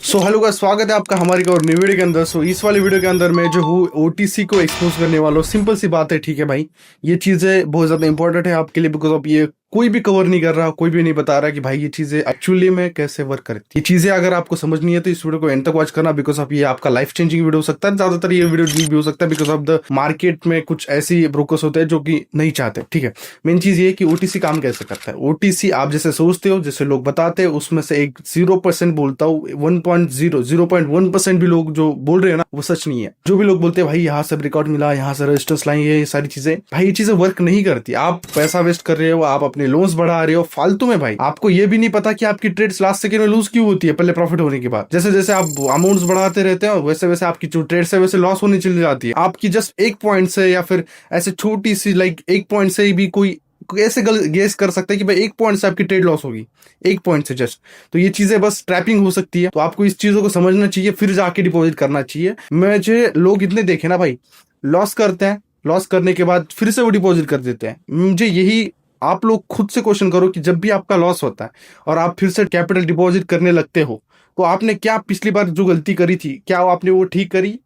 Hello guys, स्वागत है आपका हमारी एक और न्यू वीडियो के अंदर। इस वाली वीडियो के अंदर मैं जो हूँ ओटीसी को एक्सपोज करने वाला हूँ। सिंपल सी बात है, ठीक है भाई। ये चीज़ें बहुत ज़्यादा इंपॉर्टेंट है आपके लिए, बिकॉज आप ये कोई भी कवर नहीं कर रहा, कोई भी नहीं बता रहा कि भाई ये चीज़ें एक्चुअली में कैसे वर्क करती है। ये चीज़ें अगर आपको समझनी है तो इस वीडियो को एंड तक वॉच करना, बिकॉज आप ये आपका लाइफ चेंजिंग वीडियो हो सकता है। ज़्यादातर ये वीडियो डीप भी हो सकता है, बिकॉज ऑफ द मार्केट में कुछ ऐसी ब्रोकर्स होते हैं जो कि नहीं चाहते, ठीक है। मेन चीज़ ये है कि ओटीसी काम कैसे करता है। ओटीसी आप जैसे सोचते हो, जैसे लोग बताते हैं, उसमें से एक 0% बोलता हूँ, 0.1% भी लोग जो बोल रहे हैं ना, वो सच नहीं है। जो भी लोग बोलते हैं भाई यहाँ से रिकॉर्ड मिला, यहाँ से रजिस्टर्स लाई, ये सारी चीजें, भाई ये चीजें वर्क नहीं करती। आप पैसा वेस्ट कर रहे हो, आप अपने लोन्स बढ़ा रहे हो फालतू में। भाई आपको ये भी नहीं पता कि आपकी ट्रेड्स लास्ट सेकंड में लूज क्यों होती है, पहले प्रॉफिट होने के बाद। जैसे जैसे आप अमाउंट्स बढ़ाते रहते हो, वैसे वैसे आपकी जो ट्रेड्स है वैसे लॉस होने चली जाती है। आपकी जस्ट एक पॉइंट से, या फिर ऐसे छोटी सी लाइक एक पॉइंट से भी कोई ऐसे गेस कर सकता है कि भाई एक पॉइंट से आपकी ट्रेड लॉस होगी, एक पॉइंट से जस्ट। तो ये चीजें बस ट्रैपिंग हो सकती है। तो आपको इस चीजों को समझना चाहिए, फिर जाके डिपॉजिट करना चाहिए। मुझे लोग इतने देखे ना भाई, लॉस करते हैं, लॉस करने के बाद फिर से वो डिपॉजिट कर देते हैं। मुझे यही, आप लोग खुद से क्वेश्चन करो कि जब भी आपका लॉस होता है और आप फिर से कैपिटल डिपॉजिट करने लगते हो, तो आपने क्या पिछली बार जो गलती करी थी, क्या आपने वो ठीक करी?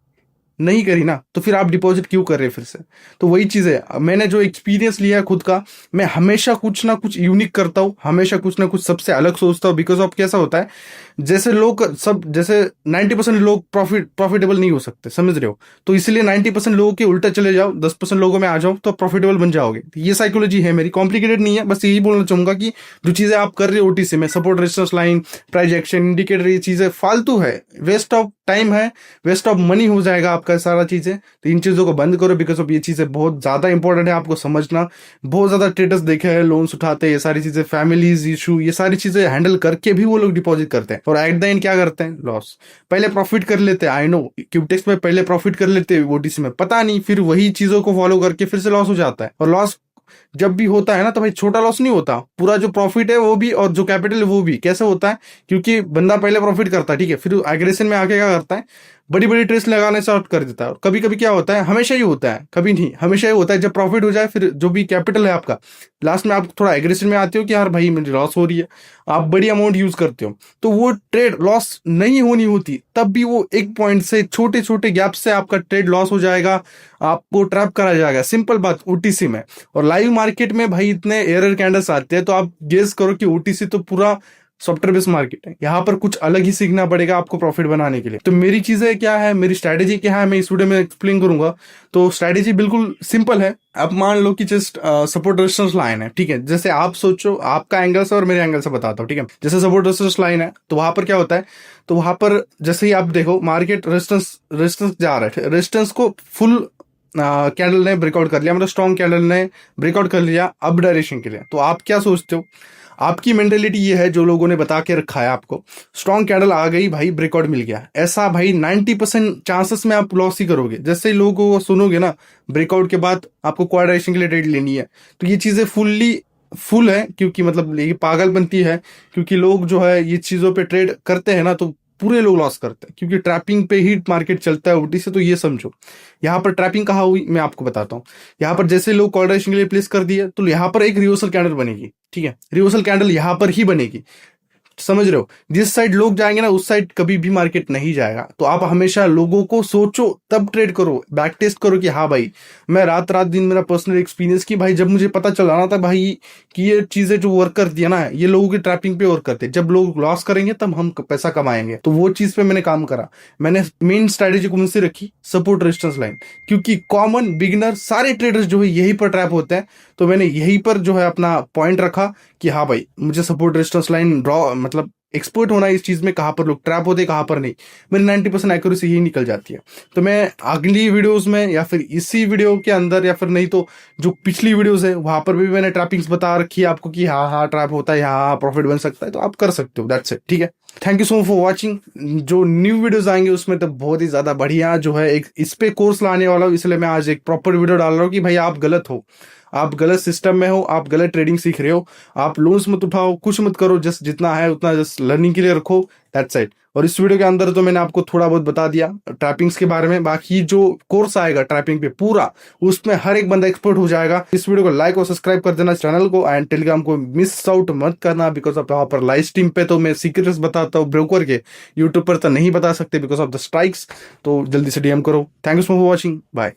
नहीं करी ना, तो फिर आप डिपॉजिट क्यों कर रहे हैं फिर से? तो वही चीज़ है, मैंने जो एक्सपीरियंस लिया है खुद का, मैं हमेशा कुछ ना कुछ यूनिक करता हूँ, हमेशा कुछ ना कुछ सबसे अलग सोचता हूँ। बिकॉज ऑफ कैसा होता है, जैसे लोग सब, जैसे 90% लोग प्रॉफिटेबल नहीं हो सकते, समझ रहे हो? तो इसलिए 90% लोगों के उल्टा चले जाओ, 10% लोगों में आ जाओ, तो प्रॉफिटेबल बन जाओगे। तो ये साइकोलॉजी है मेरी, कॉम्प्लिकेटेड नहीं है। बस यही बोलना चाहूंगा कि जो चीज़ें आप कर रहे हो ओटीसी में, support resistance line, price action indicator, ये चीज़ें फालतू है, वेस्ट ऑफ टाइम है, वेस्ट ऑफ मनी हो जाएगा आपका सारा चीज़ें। तो इन चीज़ों को बंद करो, बिकॉज ऑफ ये चीज़ें बहुत ज़्यादा इंपॉर्टेंट है आपको समझना। बहुत ज़्यादा ट्रेडर्स देखे हैं, लोन्स उठाते हैं, ये सारी चीज़ें, फैमिलीज इशू, ये सारी चीज़ें हैंडल करके भी वो लोग डिपॉजिट करते हैं, और एट द एंड क्या करते हैं? लॉस। पहले प्रॉफिट कर लेते हैं, आई नो क्यूबटेक्स में पहले प्रॉफिट कर लेते हैं, ओटीसी में पता नहीं, फिर वही चीज़ों को फॉलो करके फिर से लॉस हो जाता है। और लॉस जब भी होता है ना, तो भाई छोटा लॉस नहीं होता, पूरा जो प्रॉफिट है वो भी और जो कैपिटल है वो भी। कैसे होता है? क्योंकि बंदा पहले प्रॉफिट करता है, ठीक है, फिर एग्रेशन में आके क्या करता है, बड़ी बड़ी ट्रेस लगाने स्टार्ट कर देता है। और कभी कभी क्या होता है, हमेशा ही होता है, कभी नहीं, हमेशा ही होता है, जब प्रॉफिट हो जाए, फिर जो भी कैपिटल है आपका, लास्ट में आप थोड़ा एग्रेशन में आते हो कि यार भाई मेरी लॉस हो रही है, आप बड़ी अमाउंट यूज करते हो, तो वो ट्रेड लॉस नहीं होनी होती, तब भी वो एक पॉइंट से, छोटे छोटे गैप से आपका ट्रेड लॉस हो जाएगा, आपको ट्रैप करा जाएगा। सिंपल बात ओटीसी में। और लाइव मार्केट में भाई इतने एरर कैंडल्स आते हैं, तो आप गेस करो कि ओटीसी तो पूरा सॉफ्टवेयर बेस्ड मार्केट है, यहाँ पर कुछ अलग ही सीखना पड़ेगा आपको प्रॉफिट बनाने के लिए। तो मेरी चीजें क्या है, मेरी स्ट्रैटेजी क्या है, मैं इस वीडियो में एक्सप्लेन करूंगा। तो स्ट्रैटेजी बिल्कुल सिंपल है। आप मान लो कि जस्ट सपोर्ट रेजिस्टेंस लाइन है, ठीक है। जैसे आप सोचो, आपका एंगल से और मेरे एंगल से बताता हूँ, ठीक है। जैसे सपोर्ट रेजिस्टेंस लाइन है, तो वहां पर क्या होता है, तो वहां पर जैसे ही आप देखो मार्केट रेजिस्टेंस जा रहा है, रेजिस्टेंस को फुल कैंडल ने ब्रेकआउट कर लिया, मतलब स्ट्रॉन्ग कैंडल ने ब्रेकआउट कर लिया अप डायरेक्शन के लिए। तो आप क्या सोचते हो? आपकी मेंटेलिटी ये है, जो लोगों ने बता के रखा है आपको, स्ट्रॉन्ग कैंडल आ गई भाई, ब्रेकआउट मिल गया, ऐसा भाई 90% चांसेस में आप लॉस ही करोगे। जैसे ही लोगों को सुनोगे ना, ब्रेकआउट के बाद आपको क्वार्टर डायरेक्शन के लिए ट्रेड लेनी है, तो ये चीजें फुल है, क्योंकि मतलब ये पागलपंती है। क्योंकि लोग जो है ये चीजों पे ट्रेड करते हैं ना, तो पूरे लोग लॉस करते हैं, क्योंकि ट्रैपिंग पे ही मार्केट चलता है ओटी से। तो ये समझो, यहाँ पर ट्रैपिंग कहाँ हुई मैं आपको बताता हूँ। यहाँ पर जैसे लोग कॉर्डरेशन के लिए प्लेस कर दिए, तो यहाँ पर एक रिवर्सल कैंडल बनेगी, ठीक है। रिवर्सल कैंडल यहाँ पर ही बनेगी, समझ रहे हो? जिस साइड लोग जाएंगे ना, उस साइड कभी भी मार्केट नहीं जाएगा। तो आप हमेशा लोगों को सोचो तब ट्रेड करो, बैक टेस्ट करो कि हाँ भाई, मैं रात रात दिन, मेरा पर्सनल एक्सपीरियंस कि भाई जब मुझे पता चला ना था भाई कि ये चीजें जो वर्क करती है ना, ये लोगों की ट्रैपिंग पे वर्क करते हैं। जब लोग लॉस करेंगे तब हम पैसा कमाएंगे। तो वो चीज पे मैंने काम करा। मैंने मेन स्ट्रेटेजी कौन सी रखी? Support resistance line. क्योंकि कॉमन बिगिनर सारे ट्रेडर्स जो है यही पर ट्रैप होते हैं। तो मैंने यही पर जो है अपना पॉइंट रखा कि हाँ भाई, मुझे सपोर्ट रेजिस्टेंस लाइन ड्रॉ, मतलब एक्सपर्ट होना इस चीज में, कहां पर लोग ट्रैप होते हैं कहां पर नहीं। मेरी 90% एक्यूरेसी यही निकल जाती है। तो मैं अगली वीडियोस में, या फिर इसी वीडियो के अंदर, या फिर नहीं तो जो पिछली वीडियोस है वहां पर भी मैंने ट्रैपिंग्स बता रखी है आपको कि हाँ हाँ ट्रैप होता है, हाँ प्रॉफिट बन सकता है, तो आप कर सकते हो। दैट्स इट, ठीक है। Thank you so much for watching. जो न्यू वीडियोस आएंगे उसमें तो बहुत ही ज्यादा बढ़िया जो है एक इस पे कोर्स लाने वाला हूँ, इसलिए मैं आज एक प्रॉपर वीडियो डाल रहा हूँ कि भाई आप गलत हो, आप गलत सिस्टम में हो, आप गलत ट्रेडिंग सीख रहे हो। आप लोन्स मत उठाओ, कुछ मत करो, जस्ट जितना है उतना जस्ट लर्निंग के लिए रखो, दैट्स इट। और इस वीडियो के अंदर तो मैंने आपको थोड़ा बहुत बता दिया ट्रैपिंग्स के बारे में, बाकी जो कोर्स आएगा ट्रैपिंग पे पूरा, उसमें हर एक बंदा एक्सपर्ट हो जाएगा। इस वीडियो को लाइक और सब्सक्राइब कर देना चैनल को, एंड टेलीग्राम को मिस आउट मत करना, बिकॉज ऑफ वहां पर लाइव स्ट्रीम पे तो मैं सीक्रेट्स बताता हूँ ब्रोकर के, यूट्यूब पर तो नहीं बता सकते बिकॉज ऑफ द स्ट्राइक्स। तो जल्दी से डीएम करो। Thank you so much for watching, bye.